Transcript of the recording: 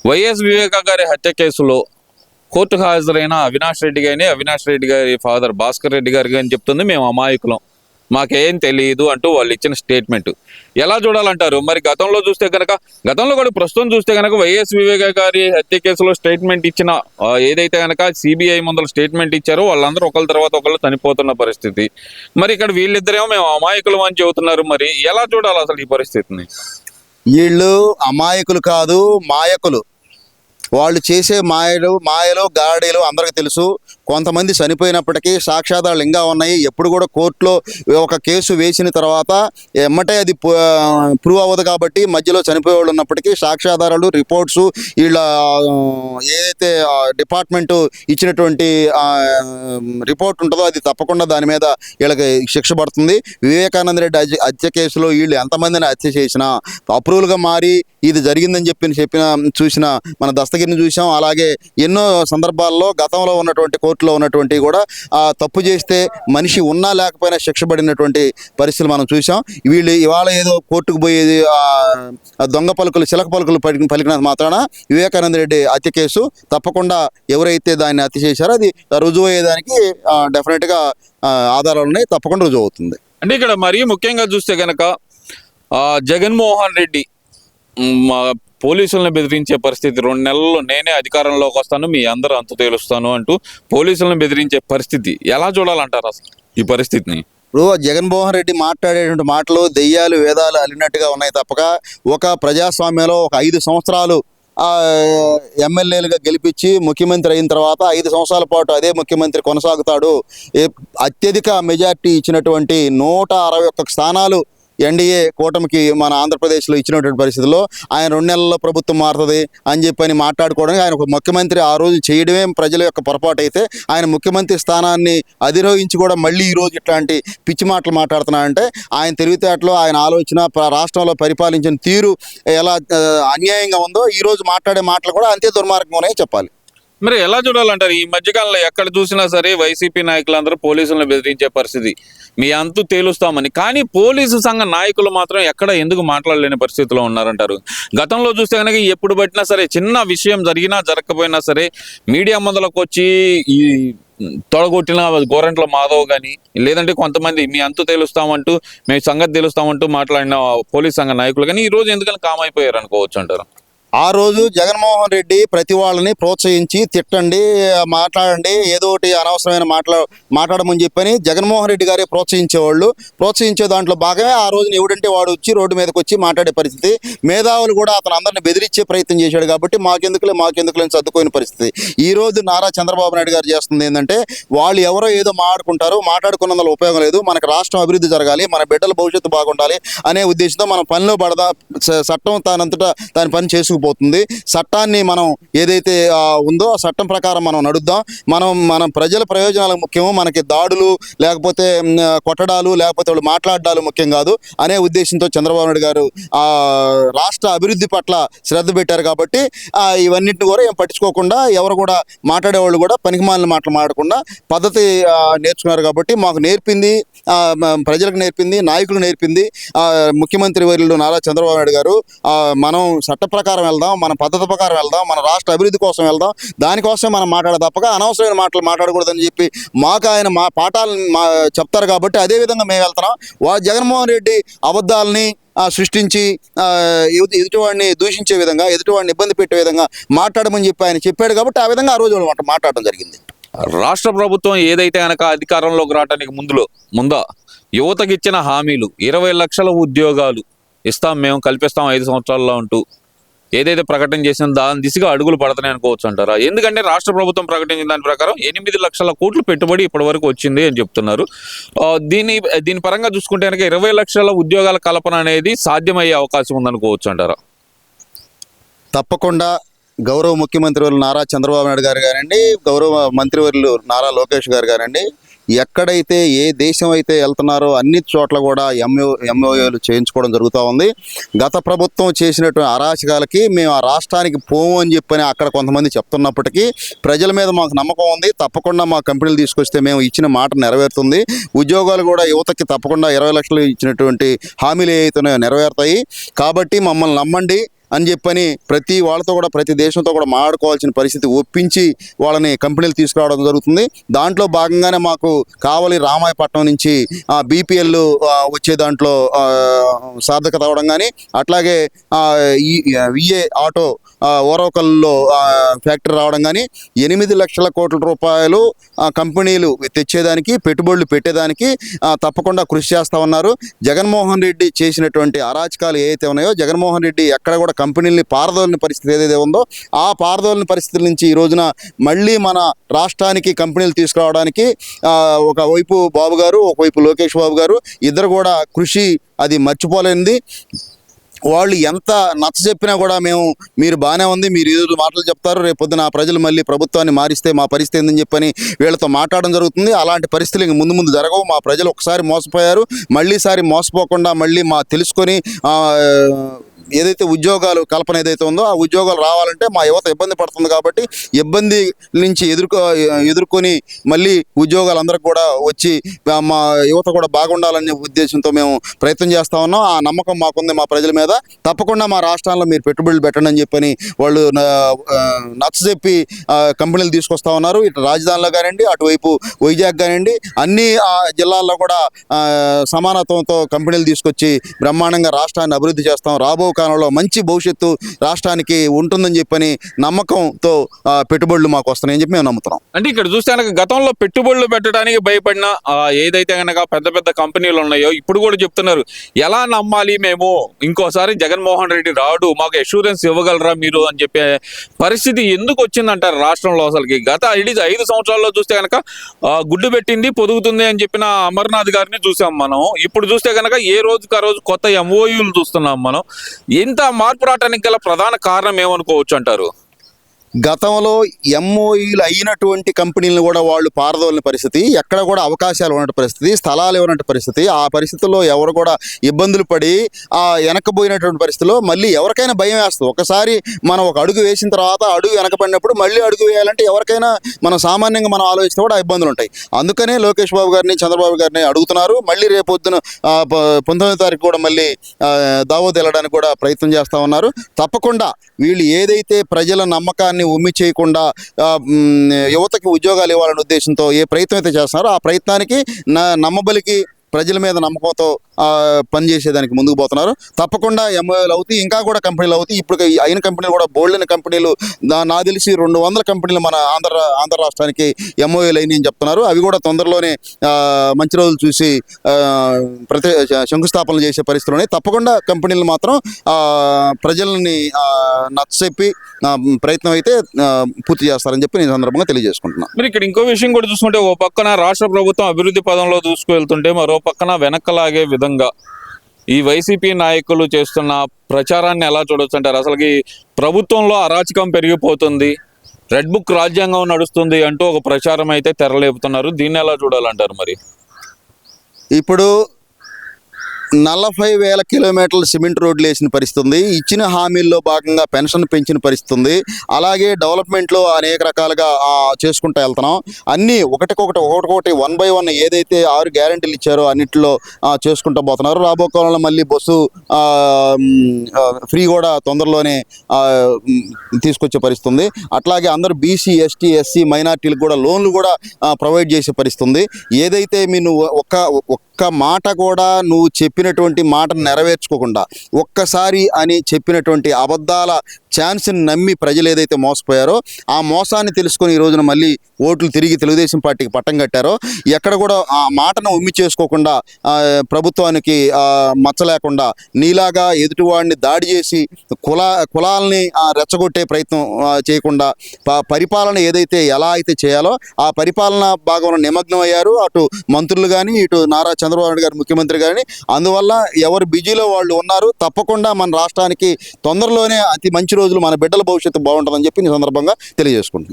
YS Viveka గారి హత్య కేసులో కోర్టుకు హాజరైన అవినాష్ రెడ్డి గారి ఫాదర్ భాస్కర్ రెడ్డి గారికి అని చెప్తుంది, మేము అమాయకులం, మాకేం తెలియదు అంటూ వాళ్ళు ఇచ్చిన స్టేట్మెంట్ ఎలా చూడాలంటారు? మరి గతంలో కూడా ప్రస్తుతం చూస్తే కనుక వైఎస్ వివేకా గారి హత్య కేసులో స్టేట్మెంట్ ఇచ్చిన ఏదైతే కనుక సిబిఐ ముందర స్టేట్మెంట్ ఇచ్చారో వాళ్ళందరూ ఒకళ్ళ తర్వాత ఒకళ్ళు చనిపోతున్న పరిస్థితి. మరి ఇక్కడ వీళ్ళిద్దరేమో మేము అమాయకులం అని చెబుతున్నారు. మరి ఎలా చూడాలి అసలు ఈ పరిస్థితిని? వీళ్ళు అమాయకులు కాదు, మాయకులు. వాళ్ళు చేసే మాయలు గారడీలు అందరికీ తెలుసు. కొంతమంది చనిపోయినప్పటికీ సాక్ష్యాధారాలు ఇంకా ఉన్నాయి. ఎప్పుడు కూడా కోర్టులో ఒక కేసు వేసిన తర్వాత ఎమ్మటే అది ప్రూవ్ అవ్వదు కాబట్టి మధ్యలో చనిపోయే వాళ్ళు ఉన్నప్పటికీ సాక్ష్యాధారాలు, రిపోర్ట్స్, వీళ్ళ ఏదైతే డిపార్ట్మెంటు ఇచ్చినటువంటి రిపోర్ట్ ఉంటుందో అది తప్పకుండా దాని మీద వీళ్ళకి శిక్ష పడుతుంది. వివేకానంద రెడ్డి హత్య కేసులో వీళ్ళు ఎంతమందిని హత్య చేసినా అప్రూవల్గా మారి ఇది జరిగిందని చూసిన మన దస్తగిరిని చూసాం. అలాగే ఎన్నో సందర్భాల్లో గతంలో ఉన్నటువంటి కోర్టులో ఉన్నటువంటి కూడా తప్పు చేస్తే మనిషి ఉన్నా లేకపోయినా శిక్ష పడినటువంటి పరిస్థితులు మనం చూసాం. వీళ్ళు ఇవాళ ఏదో కోర్టుకు పోయేది దొంగ పలుకులు, చిలక పలుకులు పలికిన మాత్రాన వివేకానంద రెడ్డి హత్య కేసు తప్పకుండా ఎవరైతే దాన్ని హత్య చేశారో అది రుజువు అయ్యేదానికి డెఫినెట్గా ఆధారాలు ఉన్నాయి, తప్పకుండా రుజువు అవుతుంది. అంటే ఇక్కడ మరీ ముఖ్యంగా చూస్తే కనుక జగన్మోహన్ రెడ్డి పోలీసులను బెదిరించే పరిస్థితి, 2 నెలల్లో నేనే అధికారంలోకి వస్తాను, మీ అందరూ అంతు తేలుస్తాను అంటూ పోలీసులను బెదిరించే పరిస్థితి ఎలా చూడాలంటారు అసలు ఈ పరిస్థితిని? ఇప్పుడు జగన్మోహన్ రెడ్డి మాట్లాడేటువంటి మాటలు దెయ్యాలు వేదాలు అలినట్టుగా ఉన్నాయి తప్పక ఒక ప్రజాస్వామ్యంలో ఒక 5 సంవత్సరాలు ఎమ్మెల్యేలుగా గెలిపించి ముఖ్యమంత్రి అయిన తర్వాత 5 సంవత్సరాల పాటు అదే ముఖ్యమంత్రి కొనసాగుతాడు. అత్యధిక మెజార్టీ ఇచ్చినటువంటి 161 స్థానాలు ఎన్డీఏ కూటమికి మన ఆంధ్రప్రదేశ్లో ఇచ్చినటువంటి పరిస్థితుల్లో ఆయన 2 నెలల్లో ప్రభుత్వం మారుతుంది అని చెప్పని మాట్లాడుకోవడానికి ఆయన ఒక ముఖ్యమంత్రి ఆ రోజు చేయడమే ప్రజల యొక్క పొరపాటు అయితే ఆయన ముఖ్యమంత్రి స్థానాన్ని అధిరోహించి కూడా మళ్ళీ ఈరోజు ఇట్లాంటి పిచ్చి మాటలు మాట్లాడుతున్నారంటే ఆయన తెలివితేటలో ఆయన ఆలోచన రాష్ట్రంలో పరిపాలించిన తీరు ఎలా అన్యాయంగా ఉందో ఈరోజు మాట్లాడే మాటలు కూడా అంతే దుర్మార్గంగానే చెప్పాలి. మరి ఎలా చూడాలంటారు? ఈ మధ్యకాలంలో ఎక్కడ చూసినా సరే వైసీపీ నాయకులందరూ పోలీసులను బెదిరించే పరిస్థితి, మీ అంతు తేలుస్తామని. కానీ పోలీసు సంఘ నాయకులు మాత్రం ఎక్కడ ఎందుకు మాట్లాడలేని పరిస్థితిలో ఉన్నారంటారు? గతంలో చూస్తే కనుక ఎప్పుడు పట్టినా సరే చిన్న విషయం జరిగినా జరగకపోయినా సరే మీడియా ముందరకు వచ్చి ఈ తొడగొట్టిన గోరంట్ల మాధవ్ కానీ లేదంటే కొంతమంది మీ అంతు తేలుస్తామంటూ మేము సంగతి తెలుస్తామంటూ మాట్లాడిన పోలీస్ సంఘ నాయకులు కానీ ఈరోజు ఎందుకని కామ్ అయిపోయారు అనుకోవచ్చు అంటారు? ఆ రోజు జగన్మోహన్ రెడ్డి ప్రతి వాళ్ళని ప్రోత్సహించి తిట్టండి, మాట్లాడండి, ఏదో ఒకటి అనవసరమైన మాట్లాడమని చెప్పని జగన్మోహన్ రెడ్డి గారే ప్రోత్సహించే దాంట్లో భాగమే ఆ రోజున ఎవడంటే వాడు వచ్చి రోడ్డు మీదకి వచ్చి మాట్లాడే పరిస్థితి. మేధావులు కూడా అతను అందరిని బెదిరించే ప్రయత్నం చేశాడు కాబట్టి మాకెందుకులే సర్దుకోని పరిస్థితి. ఈ రోజు నారా చంద్రబాబు నాయుడు గారు చేస్తుంది ఏంటంటే వాళ్ళు ఎవరో ఏదో మాట్లాడుకున్నందులో ఉపయోగం లేదు, మనకు రాష్ట్రం అభివృద్ధి జరగాలి, మన బిడ్డల భవిష్యత్తు బాగుండాలి అనే ఉద్దేశంతో మనం పనిలో చట్టం తానంతటా దాని పని చేసుకుపోతుంది. చట్టాన్ని మనం ఏదైతే ఉందో ఆ చట్టం ప్రకారం మనం నడుద్దాం. మనం ప్రజల ప్రయోజనాలకు ముఖ్యము, మనకి దాడులు లేకపోతే కొట్టడాలు లేకపోతే వాళ్ళు మాట్లాడాలు ముఖ్యం కాదు అనే ఉద్దేశంతో చంద్రబాబు నాయుడు గారు రాష్ట్ర అభివృద్ధి పట్ల శ్రద్ధ పెట్టారు. కాబట్టి ఇవన్నింటిని కూడా ఏం పట్టించుకోకుండా ఎవరు కూడా మాట్లాడేవాళ్ళు కూడా పనికిమాలిన మాటలు మాట్లాడకుండా పద్ధతి నేర్చుకున్నారు. కాబట్టి మాకు నేర్పింది, ప్రజలకు నేర్పింది, నాయకులు నేర్పింది ముఖ్యమంత్రి వర్యులు నారా చంద్రబాబు నాయుడు గారు. మనం చట్ట ప్రకారం వెళ్దాం, మన పద్ధతి ప్రకారం వెళ్దాం, మన రాష్ట్ర అభివృద్ధి కోసం వెళ్దాం, దానికోసం మనం మాట్లాడ తప్పక అనవసరమైన మాటలు మాట్లాడకూడదని చెప్పి మాకు ఆయన మా పాఠాలను చెప్తారు. కాబట్టి అదేవిధంగా మేము వెళ్తున్నాం. జగన్మోహన్ రెడ్డి అబద్ధాలని సృష్టించి ఎదుటివాడిని దూషించే విధంగా, ఎదుటివాడిని ఇబ్బంది పెట్టే విధంగా మాట్లాడమని చెప్పి ఆయన చెప్పాడు. కాబట్టి ఆ విధంగా ఆ రోజు మాట్లాడడం జరిగింది. రాష్ట్ర ప్రభుత్వం ఏదైతే కనుక అధికారంలోకి రావడానికి ముందా యువతకి ఇచ్చిన హామీలు 20 లక్షల ఉద్యోగాలు ఇస్తాం, మేము కల్పిస్తాం 5 సంవత్సరాల్లో అంటూ ఏదైతే ప్రకటన చేసిన దాని దిశగా అడుగులు పడతాయి అనుకోవచ్చు అంటారా? ఎందుకంటే రాష్ట్ర ప్రభుత్వం ప్రకటించిన దాని ప్రకారం 8 లక్షల కోట్ల పెట్టుబడి ఇప్పటి వరకు వచ్చింది అని చెప్తున్నారు. దీని పరంగా చూసుకుంటే కనుక 20 లక్షల ఉద్యోగాల కల్పన అనేది సాధ్యమయ్యే అవకాశం ఉందనుకోవచ్చు అంటారా? తప్పకుండా గౌరవ ముఖ్యమంత్రి నారా చంద్రబాబు నాయుడు గారు కానివ్వండి, గౌరవ మంత్రివర్యులు నారా లోకేష్ గారు కానివ్వండి, ఎక్కడైతే ఏ దేశం అయితే వెళ్తున్నారో అన్ని చోట్ల కూడా ఎంఓఏలు చేయించుకోవడం జరుగుతూ ఉంది. గత ప్రభుత్వం చేసినటువంటి అరాచకాలకి మేము ఆ రాష్ట్రానికి పోము అని చెప్పని అక్కడ కొంతమంది చెప్తున్నప్పటికీ ప్రజల మీద మాకు నమ్మకం ఉంది. తప్పకుండా మా కంపెనీలు తీసుకొస్తే మేము ఇచ్చిన మాట నెరవేరుతుంది. ఉద్యోగాలు కూడా యువతకి తప్పకుండా 20 లక్షలు ఇచ్చినటువంటి హామీలు ఏవైతున్నాయో నెరవేరుతాయి. కాబట్టి మమ్మల్ని నమ్మండి. అని చెప్పని ప్రతి వాళ్ళతో కూడా ప్రతి దేశంతో కూడా మాట్లాడుకోవాల్సిన పరిస్థితి ఒప్పించి వాళ్ళని కంపెనీలు తీసుకురావడం జరుగుతుంది. దాంట్లో భాగంగానే మాకు కావలి రామాయపట్నం నుంచి బీపీఎల్ వచ్చే దాంట్లో సార్థకత అవ్వడం కానీ, అట్లాగే ఈ విఏ ఆటో ఓరవకల్లో ఫ్యాక్టరీ రావడం కానీ 8 లక్షల కోట్ల రూపాయలు కంపెనీలు తెచ్చేదానికి, పెట్టుబడులు పెట్టేదానికి తప్పకుండా కృషి చేస్తూ ఉన్నారు. జగన్మోహన్ రెడ్డి చేసినటువంటి అరాచకాలు ఏవైతే ఉన్నాయో, జగన్మోహన్ రెడ్డి ఎక్కడ కూడా కంపెనీల్ని పారదోలిన పరిస్థితి ఏదైతే ఉందో, ఆ పారదోలిన పరిస్థితుల నుంచి ఈ రోజున మళ్ళీ మన రాష్ట్రానికి కంపెనీలు తీసుకురావడానికి ఒకవైపు బాబు గారు, ఒకవైపు లోకేష్ బాబు గారు ఇద్దరు కూడా కృషి అది మర్చిపోలేనిది. వాళ్ళు ఎంత నచ్చ చెప్పినా కూడా మీరు బాగానే ఉంది, మీరు ఈరోజు మాటలు చెప్తారు, రేపు పొద్దున ప్రజలు మళ్ళీ ప్రభుత్వాన్ని మారిస్తే మా పరిస్థితి ఏందని చెప్పని వీళ్ళతో మాట్లాడడం జరుగుతుంది. అలాంటి పరిస్థితులు ఇంక ముందు జరగవు. మా ప్రజలు ఒకసారి మోసపోయారు, మళ్ళీసారి మోసపోకుండా మళ్ళీ తెలుసుకొని ఏదైతే ఉద్యోగాలు కల్పన ఏదైతే ఉందో ఆ ఉద్యోగాలు రావాలంటే మా యువత ఇబ్బంది పడుతుంది. కాబట్టి ఇబ్బంది నుంచి ఎదుర్కొని మళ్ళీ ఉద్యోగాలు అందరికి కూడా వచ్చి మా యువత కూడా బాగుండాలనే ఉద్దేశంతో మేము ప్రయత్నం చేస్తూ ఉన్నాం. ఆ నమ్మకం మాకుంది మా ప్రజల మీద. తప్పకుండా మా రాష్ట్రాల్లో మీరు పెట్టుబడులు పెట్టండి అని చెప్పని వాళ్ళు నచ్చజెప్పి కంపెనీలు తీసుకొస్తా ఉన్నారు. ఇటు రాజధానిలో కానివ్వండి, అటువైపు వైజాగ్ కానివ్వండి, అన్ని జిల్లాల్లో కూడా సమానత్వంతో కంపెనీలు తీసుకొచ్చి బ్రహ్మాండంగా రాష్ట్రాన్ని అభివృద్ధి చేస్తాం. రాబో కాలంలో మంచి భవిష్యత్తు రాష్ట్రానికి ఉంటుందని చెప్పని నమ్మకంతో పెట్టుబడులు మాకు వస్తున్నాయని చెప్పి మేము నమ్ముతున్నాం. అంటే ఇక్కడ చూస్తే కనుక గతంలో పెట్టుబడులు పెట్టడానికి భయపడిన ఏదైతే కనుక పెద్ద పెద్ద కంపెనీలు ఉన్నాయో ఇప్పుడు కూడా చెప్తున్నారు, ఎలా నమ్మాలి మేము, ఇంకోసారి జగన్మోహన్ రెడ్డి రాడు, మాకు అష్యూరెన్స్ ఇవ్వగలరా మీరు అని చెప్పే పరిస్థితి ఎందుకు వచ్చిందంటారు రాష్ట్రంలో? అసలుకి గత 5 సంవత్సరాల్లో చూస్తే కనుక గుడ్డు పెట్టింది పొదుగుతుంది అని చెప్పిన అమర్నాథ్ గారిని చూసాం మనం. ఇప్పుడు చూస్తే కనుక ఏ రోజుకి ఆ రోజు కొత్త MOUలు చూస్తున్నాం మనం. ఇంత మార్పు రావడానికి గల ప్రధాన కారణం ఏమనుకోవచ్చు అంటారు? గతంలో MOUలు అయినటువంటి కంపెనీలను కూడా వాళ్ళు పారదోలిన పరిస్థితి, ఎక్కడ కూడా అవకాశాలు ఉన్నటువంటి పరిస్థితి, స్థలాలు ఇవ్వనటువంటి పరిస్థితి, ఆ పరిస్థితుల్లో ఎవరు కూడా ఇబ్బందులు పడి వెనకపోయినటువంటి పరిస్థితిలో మళ్ళీ ఎవరికైనా భయం వేస్తుంది. ఒకసారి మనం ఒక అడుగు వేసిన తర్వాత అడుగు వెనకపడినప్పుడు మళ్ళీ అడుగు వేయాలంటే ఎవరికైనా మనం సామాన్యంగా మనం ఆలోచిస్తే కూడా ఇబ్బందులు ఉంటాయి. అందుకనే లోకేష్ బాబు గారిని, చంద్రబాబు గారిని అడుగుతున్నారు. మళ్ళీ రేపొద్దున 19వ తారీఖు కూడా మళ్ళీ దావోద్ వెళ్ళడానికి కూడా ప్రయత్నం చేస్తూ ఉన్నారు. తప్పకుండా వీళ్ళు ఏదైతే ప్రజల నమ్మకాన్ని ఉమ్మి చేయకుండా యువతకి ఉద్యోగాలు ఇవ్వాలనే ఉద్దేశంతో ఏ ప్రయత్నం అయితే చేస్తున్నారో ఆ ప్రయత్నానికి నమ్మబలికి ప్రజల మీద నమ్మకంతో పనిచేసేదానికి ముందుకు పోతున్నారు. తప్పకుండా MOUలు అవుతాయి, ఇంకా కూడా కంపెనీలు అవుతాయి. ఇప్పుడు అయిన కంపెనీలు కూడా బోల్డెన్ కంపెనీలు, నాకు తెలిసి 200 కంపెనీలు మన ఆంధ్ర రాష్ట్రానికి MOUలు అయినాయి అని చెప్తున్నారు. అవి కూడా తొందరలోనే మంచి రోజులు చూసి శంకుస్థాపనలు చేసే పరిస్థితులు తప్పకుండా కంపెనీలు మాత్రం ప్రజల్ని నచ్చచెప్పి ప్రయత్నం అయితే పూర్తి చేస్తారని చెప్పి నేను సందర్భంగా తెలియజేసుకుంటున్నాను. మరి ఇక్కడ ఇంకో విషయం కూడా చూసుకుంటే, ఓ పక్కన రాష్ట్ర ప్రభుత్వం అభివృద్ధి పదంలో దూసుకువెళ్తుంటే మరో పక్కన వెనక్కలాగే విధంగా ఈ వైసీపీ నాయకులు చేస్తున్న ప్రచారాన్ని ఎలా చూడొచ్చు అంటారు? అసలుకి ప్రభుత్వంలో అరాచకం పెరిగిపోతుంది, రెడ్ బుక్ రాజ్యాంగం నడుస్తుంది అంటూ ఒక ప్రచారం అయితే తెరలేపుతున్నారు. దీన్ని ఎలా చూడాలంటారు? మరి ఇప్పుడు 40,000 కిలోమీటర్ల సిమెంట్ రోడ్లు వేసిన పరిస్థితి ఉంది. ఇచ్చిన హామీల్లో భాగంగా పెన్షన్ పెంచిన పరిస్థితి ఉంది. అలాగే డెవలప్మెంట్లో అనేక రకాలుగా చేసుకుంటూ వెళ్తున్నాం. అన్నీ ఒకటికొకటి 1 by 1 ఏదైతే 6 గ్యారెంటీలు ఇచ్చారో అన్నింటిలో చేసుకుంటూ పోతున్నారు. రాబో కాలంలో మళ్ళీ బస్సు ఫ్రీ కూడా తొందరలోనే తీసుకొచ్చే పరిస్థితి ఉంది. అట్లాగే అందరూ BC, ST, SC మైనార్టీలకు కూడా లోన్లు కూడా ప్రొవైడ్ చేసే పరిస్థితి ఉంది. ఏదైతే మీరు ఒక్క మాట కూడా నువ్వు చెప్పినటువంటి మాటను నెరవేర్చుకోకుండా ఒక్కసారి అని చెప్పినటువంటి అబద్ధాల ఛాన్స్ని నమ్మి ప్రజలు ఏదైతే మోసపోయారో ఆ మోసాన్ని తెలుసుకొని ఈ రోజున మళ్ళీ ఓట్లు తిరిగి తెలుగుదేశం పార్టీకి పట్టం కట్టారో, ఎక్కడ కూడా ఆ మాటను ఉమ్మి చేసుకోకుండా ప్రభుత్వానికి మచ్చ లేకుండా నీలాగా ఎదుటివాడిని దాడి చేసి కులాలని రెచ్చగొట్టే ప్రయత్నం చేయకుండా పరిపాలన ఏదైతే ఎలా అయితే చేయాలో ఆ పరిపాలన భాగంలో నిమగ్నం అయ్యారు అటు మంత్రులు కానీ, ఇటు నారా చంద్రబాబు నాయుడు గారు ముఖ్యమంత్రి కానీ. అందువల్ల ఎవరు బిజీలో వాళ్ళు ఉన్నారు. తప్పకుండా మన రాష్ట్రానికి తొందరలోనే అతి మంచి రోజులు, మన బిడ్డల భవిష్యత్తు బాగుంటుందని చెప్పి ఈ సందర్భంగా తెలియజేసుకుంటున్నాను.